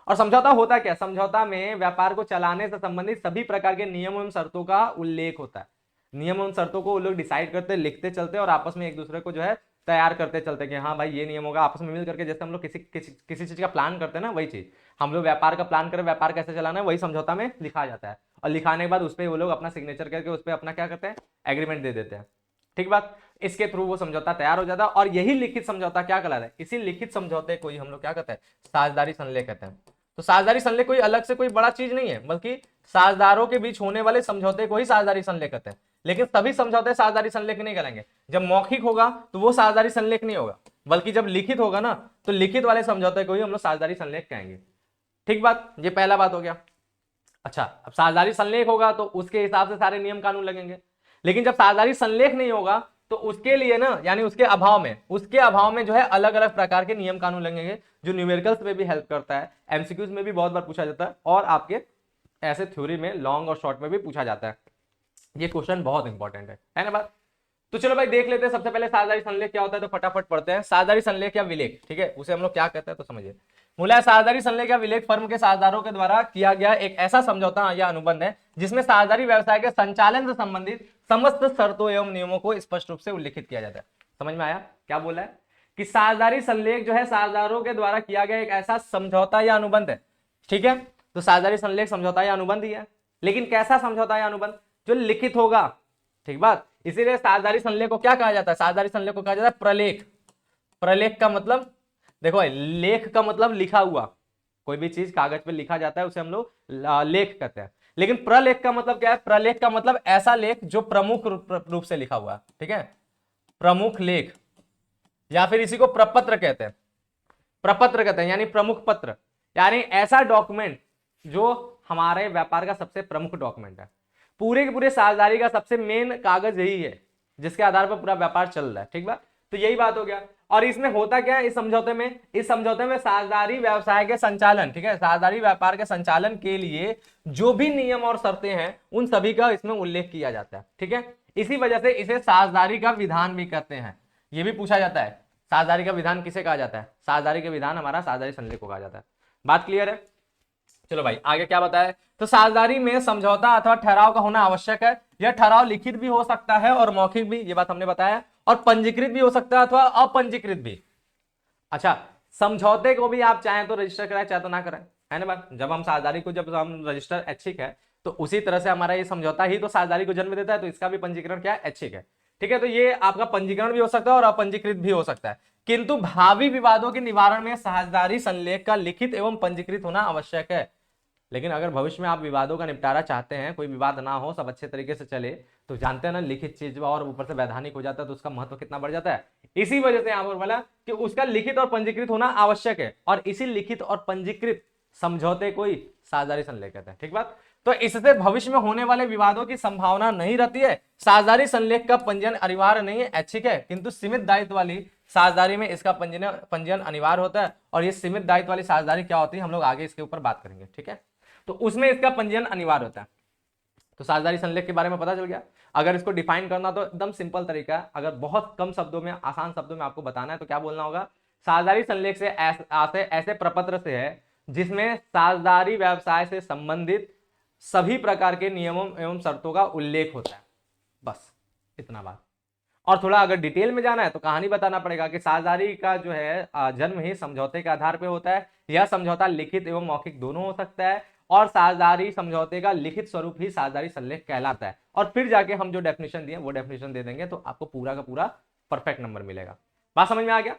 और समझौता होता क्या, समझौता में व्यापार को चलाने से संबंधित सभी प्रकार के नियम एवं शर्तों का उल्लेख होता है। नियम एवं शर्तों को वो लोग डिसाइड करते, लिखते चलते और आपस में एक दूसरे को जो है तैयार करते चलते कि हाँ भाई ये नियम होगा। आपस में मिल करके जैसे हम लोग किसी चीज का प्लान करते हैं ना, वही चीज हम लोग व्यापार का प्लान करें, व्यापार कैसे चलाना है, वही समझौता में लिखा जाता है। और लिखाने के बाद उस पर वो लोग अपना सिग्नेचर करके उस पर अपना क्या करते हैं, एग्रीमेंट दे देते हैं। ठीक बात। इसके थ्रू वो समझौता तैयार हो जाता है और यही लिखित समझौता क्या कहलाता है, इसी लिखित समझौते को ही हम लोग क्या कहते हैं, साझेदारी संलेख कहते हैं। तो साझेदारी संलेख कोई अलग से कोई बड़ा चीज नहीं है, बल्कि साझेदारों के बीच होने वाले समझौते को ही साझेदारी संलेख कहते हैं। लेकिन सभी समझौते साझेदारी संलेख नहीं कहलाएंगे। जब मौखिक होगा तो वो साझेदारी संलेख नहीं होगा, बल्कि जब लिखित होगा ना तो लिखित वाले समझौते को ही हम लोग साझेदारी संलेख कहेंगे। ठीक बात, ये पहला बात हो गया। अच्छा, अब साझेदारी संलेख होगा तो उसके हिसाब से सारे नियम कानून लगेंगे। लेकिन जब साझेदारी संलेख नहीं होगा तो उसके लिए ना, यानी उसके अभाव में जो है अलग अलग प्रकार के नियम कानून लगेंगे, जो न्यूमेरिकल्स में भी हेल्प करता है, एमसीक्यूज में भी बहुत बार पूछा जाता है, और आपके ऐसे थ्योरी में लॉन्ग और शॉर्ट में भी पूछा जाता है। ये क्वेश्चन बहुत इंपॉर्टेंट है ना बात। तो चलो भाई देख लेते हैं सबसे पहले साझेदारी संलेख क्या होता है, तो फटाफट पढ़ते हैं। साझेदारी संलेख या विलेख, ठीक है, उसे हम लोग क्या कहते हैं तो समझिए। मूलतः साझेदारी संलेख या विलेख फर्म के साझेदारों के द्वारा किया गया एक ऐसा समझौता या अनुबंध है जिसमें साझेदारी व्यवसाय के संचालन से संबंधित समस्त शर्तों एवं नियमों को स्पष्ट रूप से उल्लिखित किया जाता है। समझ में आया क्या बोला है कि साझेदारी संलेख जो है साझेदारों के द्वारा किया गया एक ऐसा समझौता या अनुबंध है। ठीक है, तो साझेदारी संलेख समझौता या अनुबंध ही है, लेकिन कैसा समझौता या अनुबंध, जो लिखित होगा। ठीक बात, इसीलिए साझेदारी संलेख को क्या कहा जाता है, साझेदारी संलेख को कहा जाता है प्रलेख। प्रलेख का मतलब देखो भाई, लेख का मतलब लिखा हुआ, कोई भी चीज कागज पे लिखा जाता है उसे हम लोग लेख कहते हैं। लेकिन प्रलेख का मतलब क्या है, प्रलेख का मतलब ऐसा लेख जो प्रमुख रूप से लिखा हुआ है। ठीक है, प्रमुख लेख, या फिर इसी को प्रपत्र कहते हैं। प्रपत्र कहते हैं यानी प्रमुख पत्र, यानी ऐसा डॉक्यूमेंट जो हमारे व्यापार का सबसे प्रमुख डॉक्यूमेंट है। पूरे के पूरे साझेदारी का सबसे मेन कागज यही है जिसके आधार पर पूरा व्यापार चल रहा है। ठीक बात, तो यही बात हो गया। और इसमें होता क्या है, इस समझौते में साझेदारी व्यवसाय के संचालन, ठीक है, साझेदारी व्यापार के संचालन के लिए जो भी नियम और शर्तें हैं उन सभी का इसमें उल्लेख किया जाता है। ठीक है, इसी वजह से इसे साझेदारी का विधान भी कहते हैं। यह भी पूछा जाता है, साझेदारी का विधान किसे कहा जाता है, साझेदारी के विधान हमारा साझेदारी संलेख को कहा जाता है। बात क्लियर है। चलो भाई आगे क्या बताया, तो साझेदारी में समझौता अथवा ठहराव का होना आवश्यक है। यह ठहराव लिखित भी हो सकता है और मौखिक भी, ये बात हमने बताया, और पंजीकृत भी हो सकता है अथवा अपंजीकृत भी। अच्छा, समझौते को भी आप चाहें तो रजिस्टर कराए चाहे तो ना कराए, है ना बात। जब हम साझेदारी को जब हम रजिस्टर ऐच्छिक है, तो उसी तरह से हमारा ये समझौता ही तो साझेदारी को जन्म देता है, तो इसका भी पंजीकरण क्या है, ऐच्छिक है। ठीक है, तो ये आपका पंजीकरण भी हो सकता है और अपंजीकृत भी हो सकता है, किंतु भावी विवादों के निवारण में साझेदारी संलेख का लिखित एवं पंजीकृत होना आवश्यक है। लेकिन अगर भविष्य में आप विवादों का निपटारा चाहते हैं, कोई विवाद ना हो, सब अच्छे तरीके से चले, तो जानते हैं ना लिखित चीज और ऊपर से वैधानिक हो जाता है तो उसका महत्व कितना बढ़ जाता है। इसी वजह से यहां पर बोला कि उसका लिखित और पंजीकृत होना आवश्यक है, और इसी लिखित और पंजीकृत समझौते को ही साझेदारी संलेख कहते हैं। ठीक बात। तो इससे भविष्य में होने वाले विवादों की संभावना नहीं रहती है। साझेदारी संलेख का पंजीयन अनिवार्य नहीं है, ऐच्छिक है, किंतु सीमित दायित्व वाली साझेदारी में इसका पंजीयन अनिवार्य होता है। और ये सीमित दायित्व वाली साझेदारी क्या होती है, हम लोग आगे इसके ऊपर बात करेंगे। ठीक है, तो उसमें इसका पंजीयन अनिवार्य होता है। तो साझेदारी संलेख के बारे में पता चल गया। अगर इसको डिफाइन करना तो एकदम सिंपल तरीका है, अगर बहुत कम शब्दों में, आसान शब्दों में आपको बताना है तो क्या बोलना होगा, साझेदारी संलेख से ऐसे प्रपत्र से है जिसमें साझेदारी व्यवसाय से संबंधित सभी प्रकार के नियमों एवं शर्तों का उल्लेख होता है। बस इतना बात। और थोड़ा अगर डिटेल में जाना है तो कहानी बताना पड़ेगा कि साझेदारी का जो है जन्म ही समझौते के आधार पर होता है। यह समझौता लिखित एवं मौखिक दोनों हो सकता है, और साझेदारी समझौते का लिखित स्वरूप ही साझेदारी संलेख कहलाता है। और फिर जाके हम जो डेफिनेशन दिए वो डेफिनेशन दे देंगे, तो आपको पूरा का पूरा परफेक्ट नंबर मिलेगा। बात समझ में आ गया।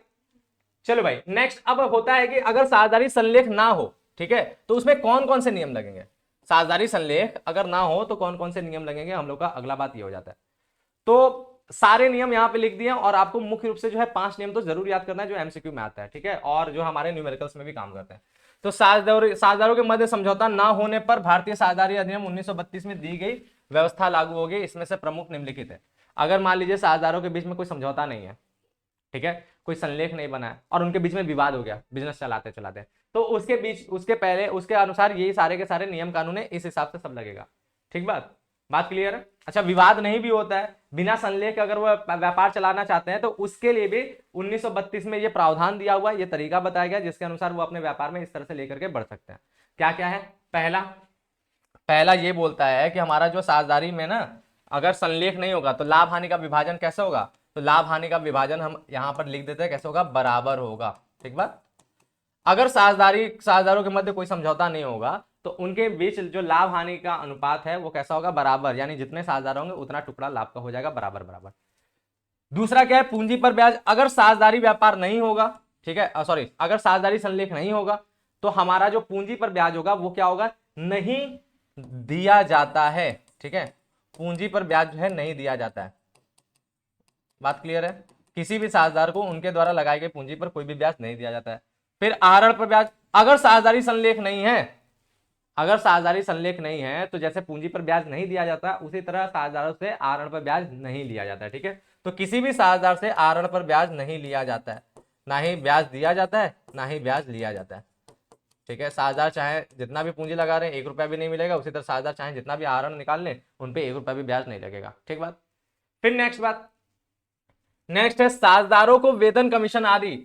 चलो भाई नेक्स्ट अब होता है कि अगर साझेदारी संलेख ना हो, ठीक है, तो उसमें कौन कौन से नियम लगेंगे। साझेदारी संलेख अगर ना हो तो कौन कौन से नियम लगेंगे, हम लोग का अगला बात ये हो जाता है। तो सारे नियम यहां पे लिख दिए, और आपको मुख्य रूप से जो है 5 नियम तो जरूर याद करना है जो एमसीक्यू में आता है। ठीक है, और जो हमारे न्यूमेरिकल्स में भी काम करते हैं। तो साझेदारों के मध्य समझौता ना होने पर भारतीय साझेदारी अधिनियम 1932 में दी गई व्यवस्था लागू होगी। इसमें से प्रमुख निम्नलिखित है। अगर मान लीजिए साझेदारों के बीच में कोई समझौता नहीं है, ठीक है, कोई संलेख नहीं बना है, और उनके बीच में विवाद हो गया बिजनेस चलाते चलाते, तो उसके बीच उसके अनुसार यही सारे के सारे नियम कानून है, इस हिसाब से सब लगेगा। ठीक बात क्लियर है। अच्छा, विवाद नहीं भी होता है, बिना संलेख अगर वो व्यापार चलाना चाहते हैं तो उसके लिए भी 1932 में ये प्रावधान दिया हुआ है, ये तरीका बताया गया जिसके अनुसार वो अपने व्यापार में इस तरह से लेकर के बढ़ सकते हैं। क्या क्या है। पहला ये बोलता है कि हमारा जो साझेदारी में ना अगर संलेख नहीं होगा तो लाभ हानि का विभाजन कैसे होगा, तो लाभ हानि का विभाजन हम यहां पर लिख देते हैं, कैसे होगा, बराबर होगा। ठीक बात। अगर साझेदारों के मध्य कोई समझौता नहीं होगा तो उनके बीच जो लाभ हानि का अनुपात है वो कैसा होगा, बराबर, यानी जितने साझेदार होंगे उतना टुकड़ा लाभ का हो जाएगा, बराबर बराबर। दूसरा क्या है, पूंजी पर ब्याज। अगर साझेदारी व्यापार नहीं होगा, ठीक है, सॉरी, अगर साझेदारी संलेख नहीं होगा तो हमारा जो पूंजी पर ब्याज होगा वो क्या होगा, नहीं दिया जाता है। ठीक है, पूंजी पर ब्याज जो है नहीं दिया जाता है। बात क्लियर है। किसी भी साझेदार को उनके द्वारा लगाई गई पूंजी पर कोई भी ब्याज नहीं दिया जाता है। फिर आहरण पर ब्याज। अगर साझेदारी संलेख नहीं है तो जैसे पूंजी पर ब्याज नहीं दिया जाता, उसी तरह साझेदारों से आहरण पर ब्याज नहीं लिया जाता है। ठीक है, तो किसी भी साझेदार से आहरण पर ब्याज नहीं लिया जाता है, ना ही ब्याज दिया जाता है, ना ही ब्याज लिया जाता है। ठीक है, साझेदार चाहे जितना भी पूंजी लगा रहे हैं 1 रुपया भी नहीं मिलेगा, उसी तरह साझेदार चाहे जितना भी आहरण निकाल लें उन पे 1 रुपया भी ब्याज नहीं लगेगा। ठीक बात। फिर नेक्स्ट है साझेदारों को वेतन कमीशन आदि।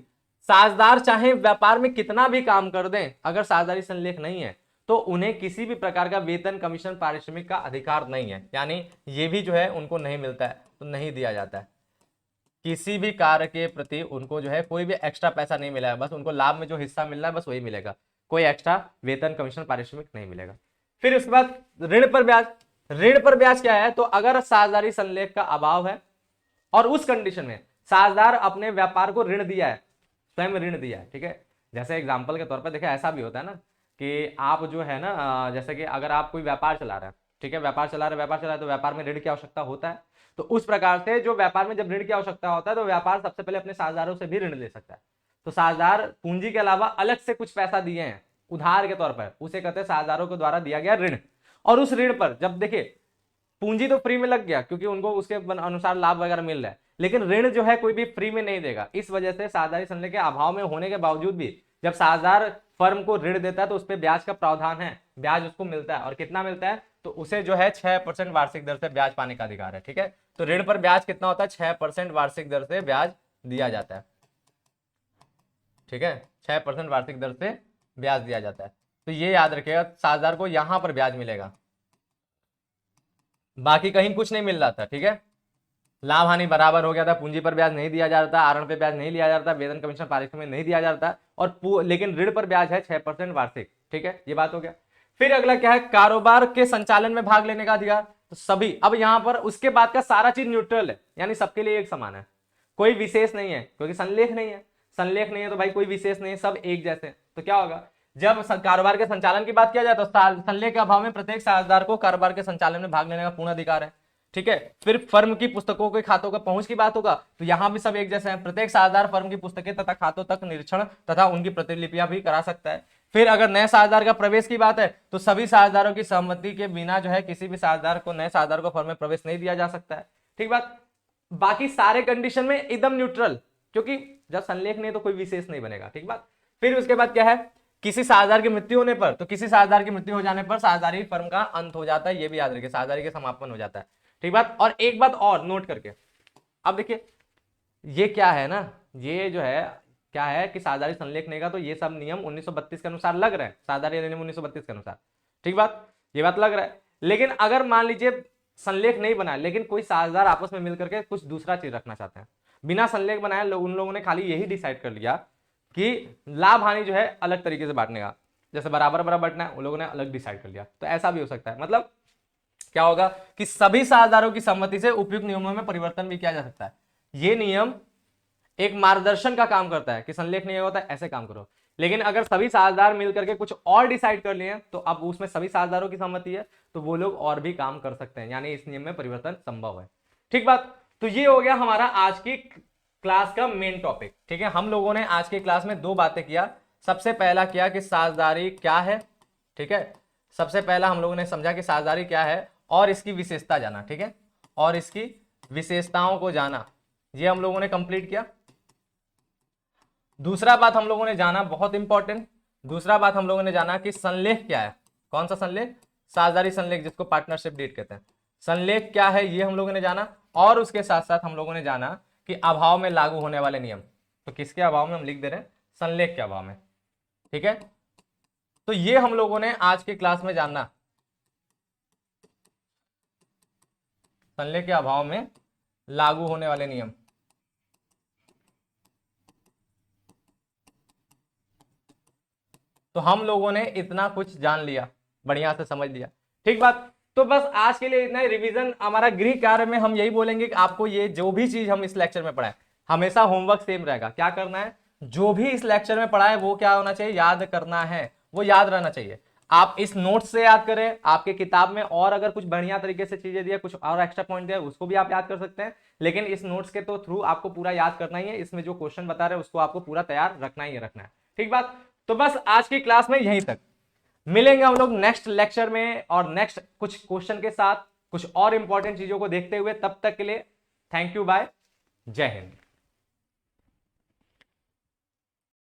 साझेदार चाहे व्यापार में कितना भी काम कर दें, अगर साझेदारी संलेख नहीं है तो उन्हें किसी भी प्रकार का वेतन कमीशन पारिश्रमिक का अधिकार नहीं है, यानी ये भी जो है उनको नहीं मिलता है, तो नहीं दिया जाता है। किसी भी कार्य के प्रति उनको जो है कोई भी एक्स्ट्रा पैसा नहीं मिला है, बस उनको लाभ में जो हिस्सा मिल रहा है बस वही मिलेगा, कोई एक्स्ट्रा वेतन कमीशन पारिश्रमिक नहीं मिलेगा। फिर उसके बाद ऋण पर ब्याज। ऋण पर ब्याज क्या है, तो अगर साझेदारी संलेख का अभाव है और उस कंडीशन में साझेदार अपने व्यापार को ऋण दिया है, स्वयं ऋण दिया है, ठीक है, जैसे एग्जांपल के तौर पर देखिए ऐसा भी होता है ना कि आप जो है ना जैसे कि अगर आप कोई व्यापार चला रहे हैं, ठीक है, व्यापार चला रहे तो व्यापार में ऋण की आवश्यकता होता है। तो उस प्रकार से जो व्यापार में जब ऋण की आवश्यकता होता है तो व्यापार सबसे पहले अपने साझेदारों से भी ऋण ले सकता है। तो साझेदार पूंजी के अलावा अलग से कुछ पैसा दिए हैं उधार के तौर पर, उसे कहते हैं साझेदारों के द्वारा दिया गया ऋण। और उस ऋण पर जब देखिए पूंजी तो फ्री में लग गया क्योंकि उनको उसके अनुसार लाभ वगैरह मिल रहा है, लेकिन ऋण जो है कोई भी फ्री में नहीं देगा। इस वजह से साझेदारी संलेख के अभाव में होने के बावजूद भी जब साझेदार फर्म को ऋण देता है तो उस पर ब्याज का प्रावधान है, ब्याज उसको मिलता है। और कितना मिलता है, तो उसे जो है 6% वार्षिक दर से ब्याज पाने का अधिकार है। ठीक है, तो ऋण पर ब्याज कितना होता है, 6% वार्षिक दर से ब्याज दिया जाता है। ठीक है, 6% वार्षिक दर से ब्याज दिया जाता है। तो ये याद रखिएगा, साझेदार को यहां पर ब्याज मिलेगा, बाकी कहीं कुछ नहीं मिल रहा था। ठीक है, लाभ हानि बराबर हो गया था, पूंजी पर ब्याज नहीं दिया जा रहा था, आहरण पे ब्याज नहीं लिया जा रहा था, वेतन कमीशन पारिश्रमिक नहीं दिया जा रहा था, और लेकिन ऋण पर ब्याज है 6% वार्षिक। ठीक है, ये बात हो गया। फिर अगला क्या है, कारोबार के संचालन में भाग लेने का अधिकार। तो सभी, अब यहां पर उसके बाद का सारा चीज न्यूट्रल है, यानी सबके लिए एक समान है, कोई विशेष नहीं है, क्योंकि संलेख नहीं है। संलेख नहीं है तो भाई कोई विशेष नहीं है, सब एक जैसे। तो क्या होगा, जब कारोबार के संचालन की बात किया जाए तो संलेख के अभाव में प्रत्येक साझेदार को कारोबार के संचालन में भाग लेने का पूर्ण अधिकार है। ठीक है, फिर फर्म की पुस्तकों के खातों का पहुंच की बात होगा तो यहां भी सब एक जैसे हैं, प्रत्येक साझेदार फर्म की पुस्तकें तथा खातों तक निरीक्षण तथा उनकी प्रतिलिपियां भी करा सकता है। फिर अगर नए साझेदार का प्रवेश की बात है तो सभी साझेदारों की सहमति के बिना जो है किसी भी साझेदार को नए साझेदार को फर्म में प्रवेश नहीं दिया जा सकता है। ठीक बात, बाकी सारे कंडीशन में एकदम न्यूट्रल, क्योंकि जब संलेख नहीं तो कोई विशेष नहीं बनेगा। ठीक बात, फिर उसके बाद क्या है, किसी साझेदार की मृत्यु होने पर, तो किसी साझेदार की मृत्यु हो जाने पर साझेदारी फर्म का अंत हो जाता है, ये भी याद रखिए, साझेदारी का समापन हो जाता है। ठीक बात, और एक बात और नोट करके, अब देखिए ये क्या है ना, ये जो है क्या है कि साझेदारी संलेख नहीं का तो ये सब नियम 1932 के अनुसार लग रहे हैं, साझेदारी अधिनियम 1932 के अनुसार। ठीक बात, ये बात लग रहा है। लेकिन अगर मान लीजिए संलेख नहीं बना लेकिन कोई साझेदार आपस में मिलकर के कुछ दूसरा चीज रखना चाहते हैं, बिना संलेख बनाए उन लोगों ने खाली यही डिसाइड कर लिया कि लाभ हानि जो है अलग तरीके से बांटने का, जैसे बराबर बराबर बांटना है, उन लोगों ने अलग डिसाइड कर लिया, तो ऐसा भी हो सकता है। मतलब क्या होगा कि सभी साझेदारों की सहमति से उपयुक्त नियमों में परिवर्तन भी किया जा सकता है। ये नियम एक मार्गदर्शन का काम करता है कि संलेख नहीं होता ऐसे काम करो, लेकिन अगर सभी साझेदार मिलकर के कुछ और डिसाइड कर लिए तो अब उसमें सभी साझेदारों की सहमति है तो वो लोग और भी काम कर सकते हैं, यानी इस नियम में परिवर्तन संभव है। ठीक बात, तो ये हो गया हमारा आज की क्लास का मेन टॉपिक। ठीक है, हम लोगों ने आज की क्लास में दो बातें किया। सबसे पहला किया कि साझेदारी क्या है। ठीक है, सबसे पहला हम लोगों ने समझा कि साझेदारी क्या है और इसकी विशेषता जाना। ठीक है, और इसकी विशेषताओं को जाना, ये हम लोगों ने कंप्लीट किया। दूसरा बात हम लोगों ने जाना, बहुत इंपॉर्टेंट, दूसरा बात हम लोगों ने जाना कि संलेख क्या है। कौन सा संलेख? साझेदारी संलेख, जिसको पार्टनरशिप डीड कहते हैं। संलेख क्या है ये हम लोगों ने जाना, और उसके साथ साथ हम लोगों ने जाना कि अभाव में लागू होने वाले नियम। तो किसके अभाव में? हम लिख दे रहे हैं संलेख के अभाव में। ठीक है, तो ये हम लोगों ने आज की क्लास में जानना, संलेख के अभाव में लागू होने वाले नियम। तो हम लोगों ने इतना कुछ जान लिया, बढ़िया से समझ लिया। ठीक बात, तो बस आज के लिए इतना ही। रिवीजन हमारा गृह कार्य में हम यही बोलेंगे कि आपको ये जो भी चीज हम इस लेक्चर में पढ़ाए हमेशा होमवर्क सेम रहेगा। क्या करना है? जो भी इस लेक्चर में पढ़ाए वो क्या होना चाहिए? याद करना है, वो याद रहना चाहिए। आप इस नोट्स से याद करें, आपके किताब में और अगर कुछ बढ़िया तरीके से चीजें दिया, कुछ और एक्स्ट्रा पॉइंट दिया, उसको भी आप याद कर सकते हैं, लेकिन इस नोट्स के तो थ्रू आपको पूरा याद करना ही है। इसमें जो क्वेश्चन बता रहे हैं उसको आपको पूरा तैयार रखना ही रखना है। ठीक बात, तो बस आज की क्लास में यहीं तक। मिलेंगे हम लोग नेक्स्ट लेक्चर में और नेक्स्ट कुछ क्वेश्चन के साथ, कुछ और इंपॉर्टेंट चीजों को देखते हुए। तब तक के लिए थैंक यू, बाय, जय हिंद।